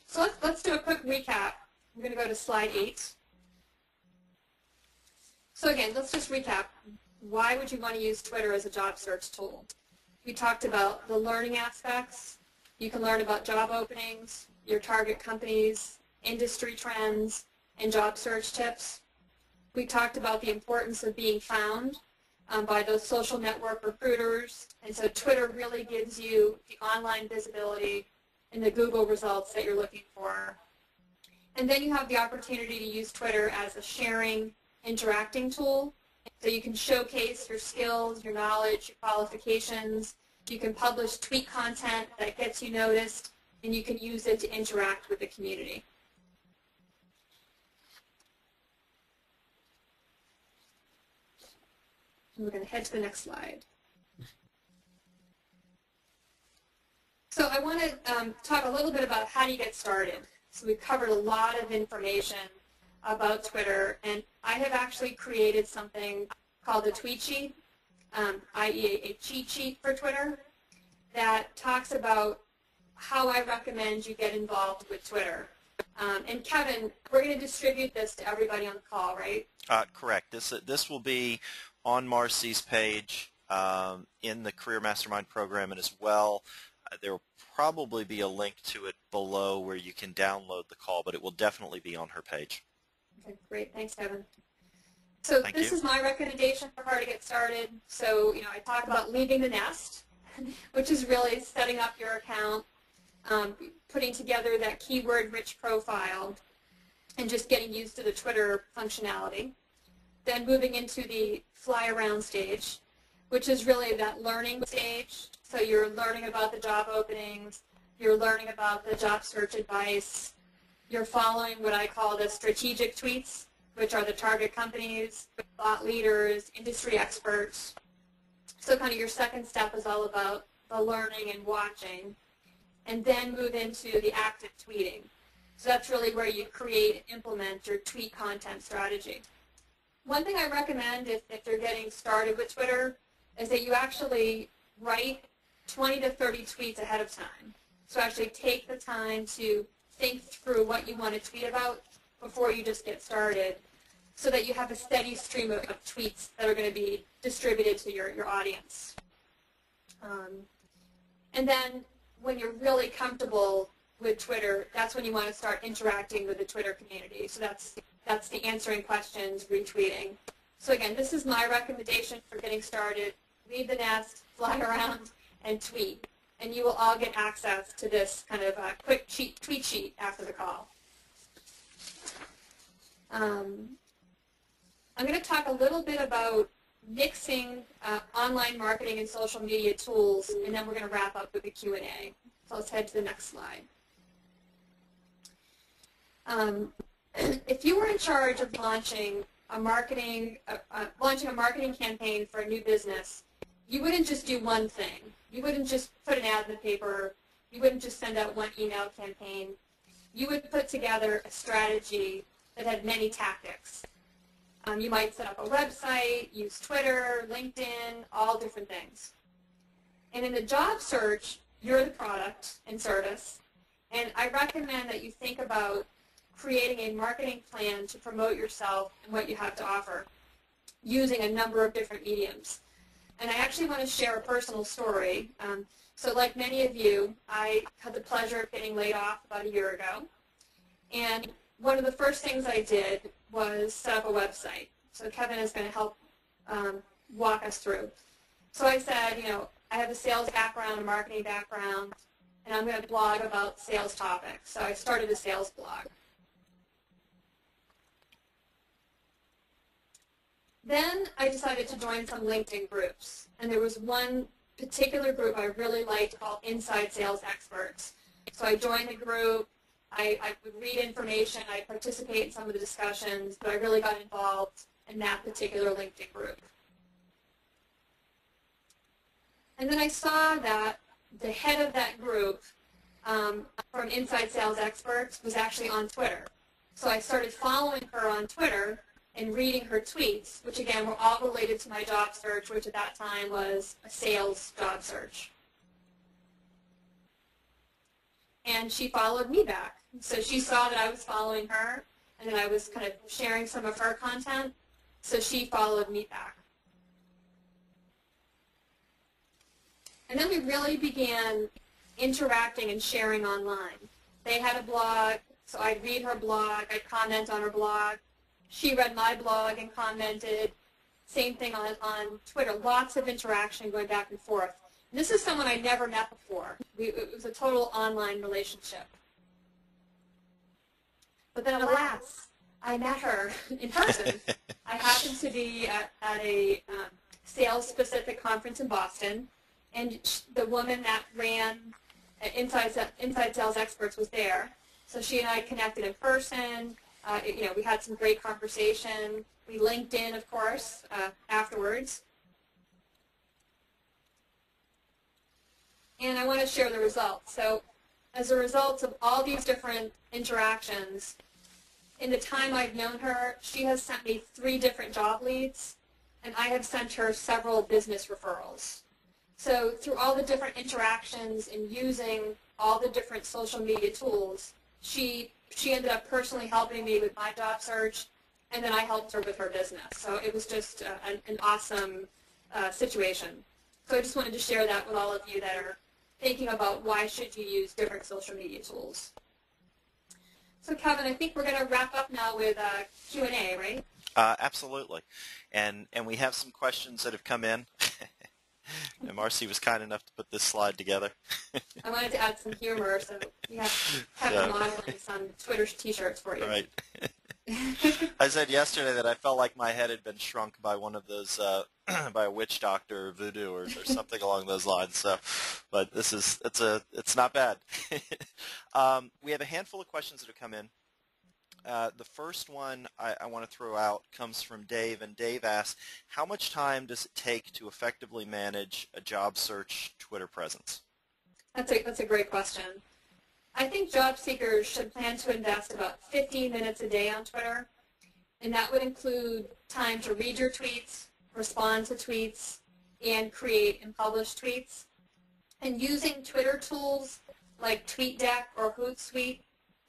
So let's do a quick recap. I'm going to go to slide 8. So again, let's just recap. Why would you want to use Twitter as a job search tool? We talked about the learning aspects. You can learn about job openings, your target companies, industry trends, and job search tips. We talked about the importance of being found by those social network recruiters. And so Twitter really gives you the online visibility and the Google results that you're looking for. And then you have the opportunity to use Twitter as a sharing, interacting tool. So you can showcase your skills, your knowledge, your qualifications. You can publish tweet content that gets you noticed, and you can use it to interact with the community. And we're going to head to the next slide. So I want to talk a little bit about how do you get started. So we've covered a lot of information about Twitter, and I have actually created something called a tweet sheet, i.e. a cheat sheet for Twitter, that talks about how I recommend you get involved with Twitter. And Kevin, we're going to distribute this to everybody on the call, right? Correct. This will be on Marcy's page in the Career Mastermind program, and as well, there will probably be a link to it below where you can download the call, but it will definitely be on her page. Okay, great. Thanks, Kevin. So this is my recommendation for how to get started. So, I talk about leaving the nest, which is really setting up your account, putting together that keyword-rich profile, and just getting used to the Twitter functionality. then moving into the fly around stage, which is really that learning stage. So you're learning about the job openings, you're learning about the job search advice, you're following what I call the strategic tweets, which are the target companies, thought leaders, industry experts. So kind of your second step is all about the learning and watching, and then move into the active tweeting. So that's really where you create and implement your tweet content strategy. One thing I recommend if you're getting started with Twitter is that you actually write 20 to 30 tweets ahead of time. So actually take the time to think through what you want to tweet about before you just get started, so that you have a steady stream of tweets that are going to be distributed to your audience. And then when you're really comfortable with Twitter, that's when you want to start interacting with the Twitter community. So that's the answering questions, retweeting. So again, this is my recommendation for getting started. Leave the nest, fly around, and tweet. And you will all get access to this kind of quick tweet sheet after the call. I'm going to talk a little bit about mixing online marketing and social media tools, and then we're going to wrap up with the Q&A. So let's head to the next slide. If you were in charge of launching a marketing campaign for a new business, you wouldn't just do one thing. You wouldn't just put an ad in the paper. You wouldn't just send out one email campaign. You would put together a strategy that had many tactics. You might set up a website, use Twitter, LinkedIn, all different things. And in the job search, you're the product and service, and I recommend that you think about creating a marketing plan to promote yourself and what you have to offer using a number of different mediums. And I actually want to share a personal story. So like many of you, I had the pleasure of getting laid off about a year ago. And one of the first things I did was set up a website. So Kevin is going to help walk us through. So I said, I have a sales background, a marketing background, and I'm going to blog about sales topics. So I started a sales blog. Then I decided to join some LinkedIn groups, and there was one particular group I really liked called Inside Sales Experts. So I joined the group. I would read information, I'd participate in some of the discussions, but I really got involved in that particular LinkedIn group. And then I saw that the head of that group from Inside Sales Experts was actually on Twitter. So I started following her on Twitter and reading her tweets, which again were all related to my job search, which at that time was a sales job search. And she followed me back. So she saw that I was following her, and then I was kind of sharing some of her content, so she followed me back. And then we really began interacting and sharing online. They had a blog, so I'd read her blog, I'd comment on her blog. She read my blog and commented. Same thing on Twitter, lots of interaction going back and forth. And this is someone I never met before. It was a total online relationship. But then alas, I met her in person. I happened to be at a sales-specific conference in Boston, and the woman that ran Inside Sales Experts was there. So she and I connected in person. We had some great conversation. We linked in, of course, afterwards. And I want to share the results. So as a result of all these different interactions, in the time I've known her, she has sent me 3 different job leads, and I have sent her several business referrals. So through all the different interactions and using all the different social media tools, she ended up personally helping me with my job search, and then I helped her with her business. So it was just an awesome situation. So I just wanted to share that with all of you that are thinking about why should you use different social media tools. So Kevin, I think we're going to wrap up now with Q&A, right? Absolutely. And we have some questions that have come in. And Marcy was kind enough to put this slide together. I wanted to add some humor, so we have Kevin modeling some Twitter t-shirts for you. Right. I said yesterday that I felt like my head had been shrunk by one of those, by a witch doctor or voodoo or something along those lines. So, but it's not bad. We have a handful of questions that have come in. The first one I want to throw out comes from Dave, and Dave asks, how much time does it take to effectively manage a job search Twitter presence? That's a great question. I think job seekers should plan to invest about 15 minutes a day on Twitter, and that would include time to read your tweets, respond to tweets, and create and publish tweets. And using Twitter tools like TweetDeck or Hootsuite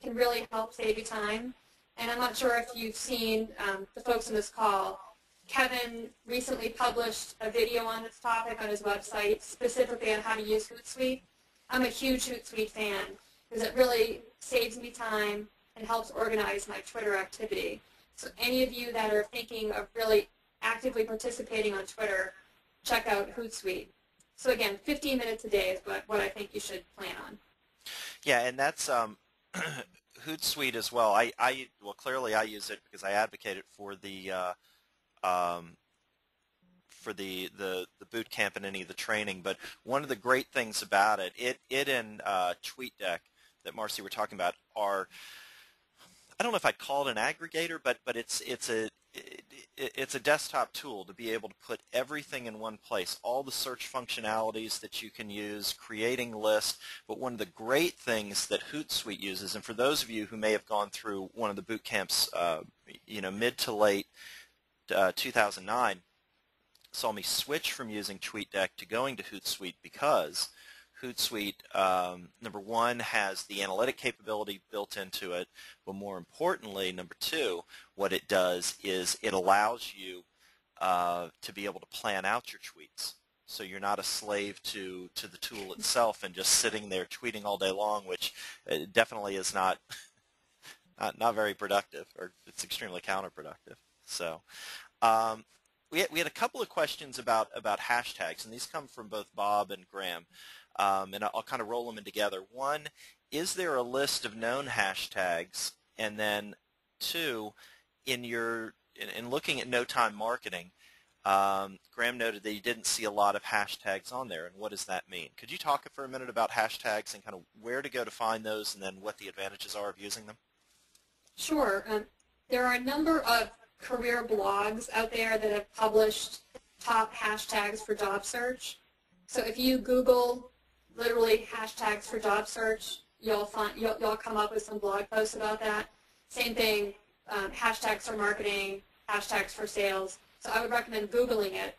can really help save you time. And I'm not sure if you've seen the folks on this call. Kevin recently published a video on this topic on his website, specifically on how to use Hootsuite. I'm a huge Hootsuite fan because it really saves me time and helps organize my Twitter activity. So any of you that are thinking of really actively participating on Twitter, check out Hootsuite. So again, 15 minutes a day is what I think you should plan on. Yeah, and that's Hootsuite as well. Well, clearly I use it because I advocate it for the boot camp and any of the training. But one of the great things about it and TweetDeck that Marcy were talking about are, I don't know if I'd call it an aggregator, but it's a desktop tool to be able to put everything in one place, all the search functionalities that you can use, creating lists. But one of the great things that Hootsuite uses, and for those of you who may have gone through one of the boot camps, mid to late 2009, saw me switch from using TweetDeck to going to Hootsuite because Hootsuite, number one, has the analytic capability built into it, but more importantly, number two, what it does is it allows you to be able to plan out your tweets. So you're not a slave to the tool itself and just sitting there tweeting all day long, which definitely is not very productive, or it's extremely counterproductive. So we had a couple of questions about hashtags, and these come from both Bob and Graham. And I'll kind of roll them in together. One, is there a list of known hashtags? And then two, in looking at no-time marketing, Graham noted that he didn't see a lot of hashtags on there, and what does that mean? Could you talk for a minute about hashtags and kind of where to go to find those and then what the advantages are of using them? Sure. There are a number of career blogs out there that have published top hashtags for job search. So if you Google literally hashtags for job search, you'll come up with some blog posts about that. Same thing, hashtags for marketing, hashtags for sales. So I would recommend Googling it.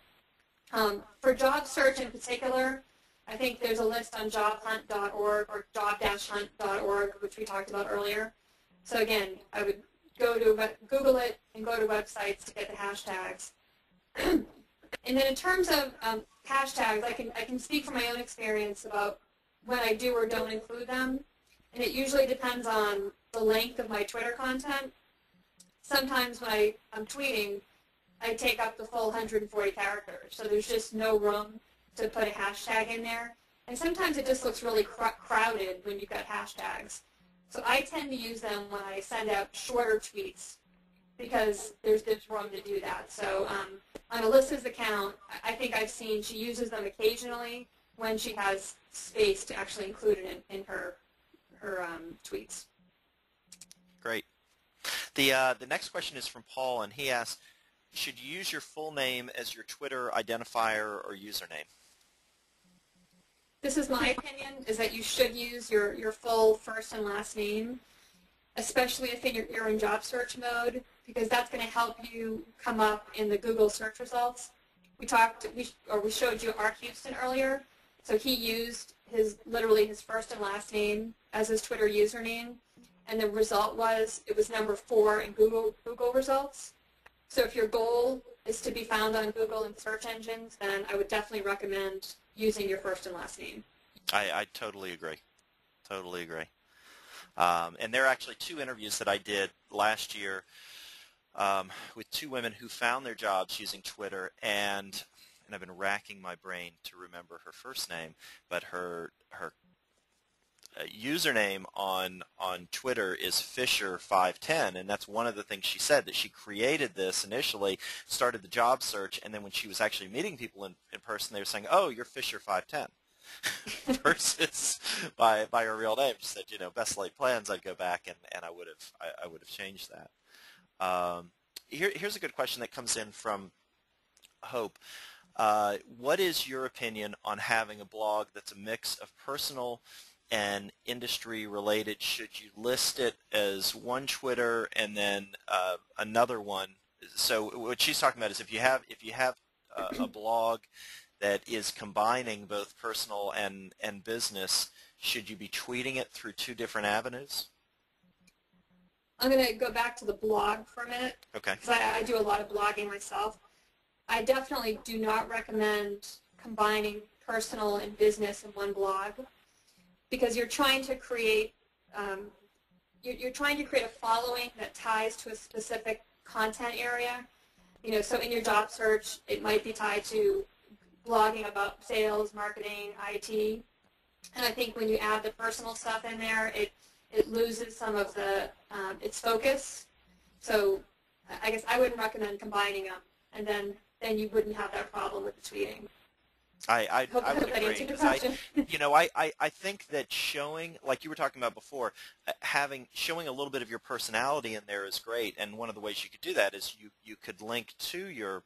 For job search in particular, I think there's a list on jobhunt.org or job-hunt.org, which we talked about earlier. So again, I would Google it and go to websites to get the hashtags. And then in terms of hashtags, I can speak from my own experience about when I do or don't include them, and it usually depends on the length of my Twitter content. Sometimes when I'm tweeting, I take up the full 140 characters, so there's just no room to put a hashtag in there. And sometimes it just looks really crowded when you've got hashtags. So I tend to use them when I send out shorter tweets because there's room to do that. So on Alyssa's account, I think I've seen she uses them occasionally when she has space to actually include it in her tweets. Great. The next question is from Paul, and he asks, should you use your full name as your Twitter identifier or username? This is my opinion, is that you should use your full first and last name, especially if you're in job search mode, because that's going to help you come up in the Google search results. We showed you Art Houston earlier, so he used literally his first and last name as his Twitter username, and the result was it was number 4 in Google results. So if your goal is to be found on Google and search engines, then I would definitely recommend using your first and last name. I totally agree. Totally agree. And there are actually 2 interviews that I did last year with 2 women who found their jobs using Twitter, and I've been racking my brain to remember her first name, but her username on Twitter is Fisher510, and that's one of the things she said, that she created this initially, started the job search, and then when she was actually meeting people in person, they were saying, "Oh, you're Fisher510," versus by her real name. She said, best laid plans. I'd go back and I would have changed that. Here's a good question that comes in from Hope. What is your opinion on having a blog that's a mix of personal and industry related? Should you list it as one Twitter and then another one? So what she's talking about is if you have a blog that is combining both personal and business, should you be tweeting it through two different avenues? I'm going to go back to the blog for a minute. Okay. Because I do a lot of blogging myself. I definitely do not recommend combining personal and business in one blog, because you're trying to create you're trying to create a following that ties to a specific content area. So in your job search, it might be tied to blogging about sales, marketing, IT. And I think when you add the personal stuff in there, it loses some of the its focus. So I guess I wouldn't recommend combining them, and then you wouldn't have that problem with the tweeting. I would agree, because I think that showing, like you were talking about before, showing a little bit of your personality in there is great, and one of the ways you could do that is you could link to your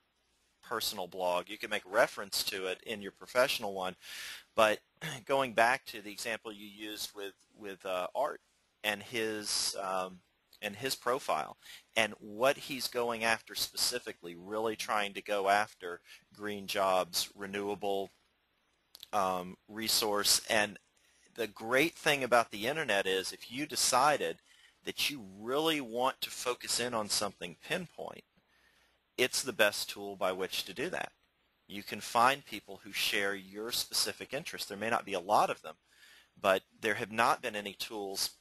personal blog. You could make reference to it in your professional one, but going back to the example you used with Art and his profile and what he's going after specifically, really trying to go after green jobs, renewable resource. And the great thing about the internet is if you decided that you really want to focus in on something pinpoint, it's the best tool by which to do that. You can find people who share your specific interests. There may not be a lot of them, but there have not been any tools.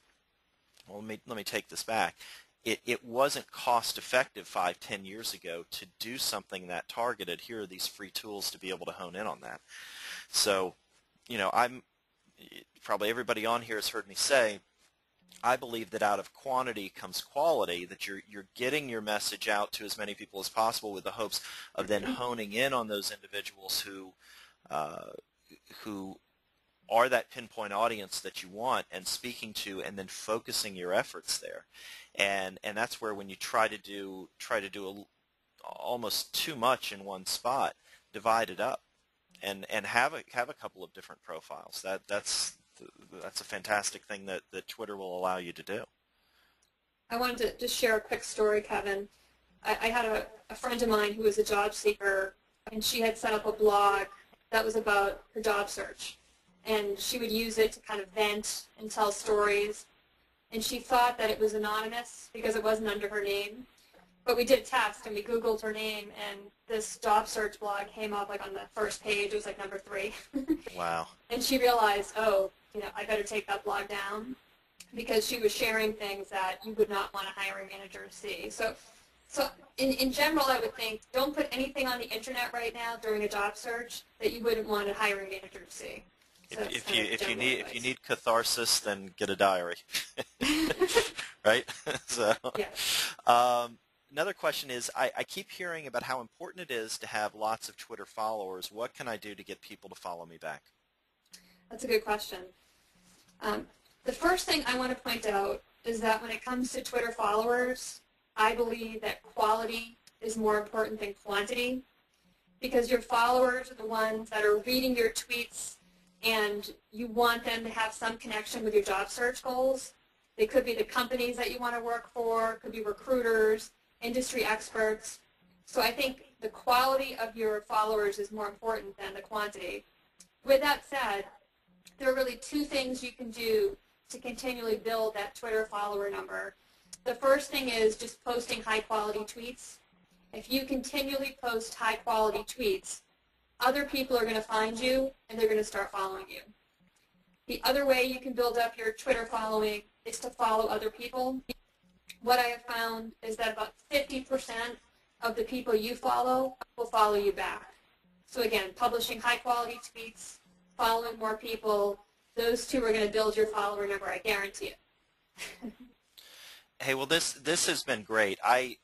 Well, let me take this back. It wasn't cost effective 5-10 years ago to do something that targeted. Here are these free tools to be able to hone in on that. So, probably everybody on here has heard me say, I believe that out of quantity comes quality, that you're getting your message out to as many people as possible with the hopes of then honing in on those individuals who are that pinpoint audience that you want and speaking to, and then focusing your efforts there. And that's where, when you try to do almost too much in one spot, divide it up and have a couple of different profiles. That's a fantastic thing that Twitter will allow you to do. I wanted to just share a quick story, Kevin. I had a friend of mine who was a job seeker, and she had set up a blog that was about her job search. And she would use it to kind of vent and tell stories. And she thought that it was anonymous because it wasn't under her name. But we did a test, and we Googled her name, and this job search blog came up like on the first page. It was like number 3. Wow. And she realized, oh, I better take that blog down, because she was sharing things that you would not want a hiring manager to see. So in general, I would think, don't put anything on the internet right now during a job search that you wouldn't want a hiring manager to see. So if you need catharsis, then get a diary, right? So, yeah. Another question is, I keep hearing about how important it is to have lots of Twitter followers. What can I do to get people to follow me back? That's a good question. The first thing I want to point out is that when it comes to Twitter followers, I believe that quality is more important than quantity, because your followers are the ones that are reading your tweets, and you want them to have some connection with your job search goals. They could be the companies that you want to work for, could be recruiters, industry experts. So I think the quality of your followers is more important than the quantity. With that said, there are really 2 things you can do to continually build that Twitter follower number. The first thing is just posting high-quality tweets. If you continually post high-quality tweets, other people are going to find you, and they're going to start following you. The other way you can build up your Twitter following is to follow other people. What I have found is that about 50% of the people you follow will follow you back. So again, publishing high-quality tweets, following more people, those two are going to build your follower number, I guarantee it. Hey, well, this has been great. I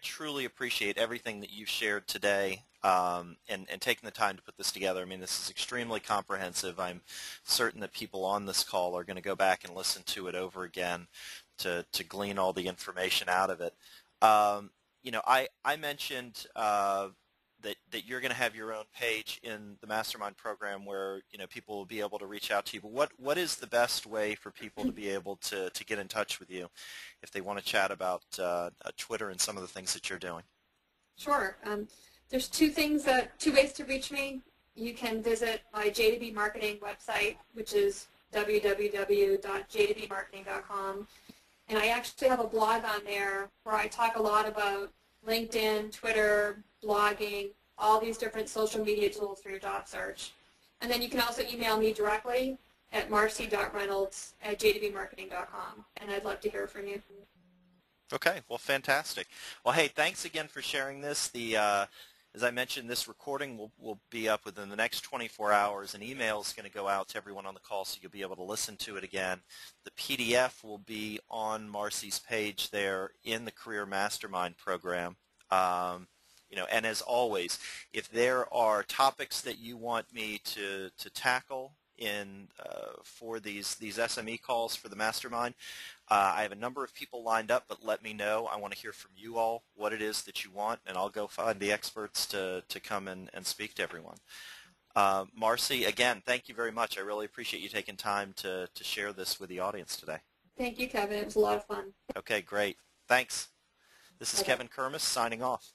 truly appreciate everything that you've shared today, and taking the time to put this together. I mean, this is extremely comprehensive. I'm certain that people on this call are going to go back and listen to it over again to glean all the information out of it. I mentioned that you're going to have your own page in the Mastermind program where people will be able to reach out to you. But what is the best way for people to be able to get in touch with you if they want to chat about Twitter and some of the things that you're doing? Sure. There's two ways to reach me. You can visit my J2B Marketing website, which is www.j2bmarketing.com. And I actually have a blog on there where I talk a lot about LinkedIn, Twitter, blogging, all these different social media tools for your job search. And then you can also email me directly at marcy.reynolds@j2bmarketing.com, and I'd love to hear from you. Okay, well, fantastic. Well, hey, thanks again for sharing this. As I mentioned, this recording will be up within the next 24 hours. An email is going to go out to everyone on the call, so you'll be able to listen to it again. The PDF will be on Marcy's page there in the Career Mastermind program. And as always, if there are topics that you want me to tackle for these SME calls for the Mastermind, I have a number of people lined up, but let me know. I want to hear from you all what it is that you want, and I'll go find the experts to come and speak to everyone. Marcy, again, thank you very much. I really appreciate you taking time to share this with the audience today. Thank you, Kevin. It was a lot of fun. Okay, great. Thanks. This is Kevin Kermis signing off.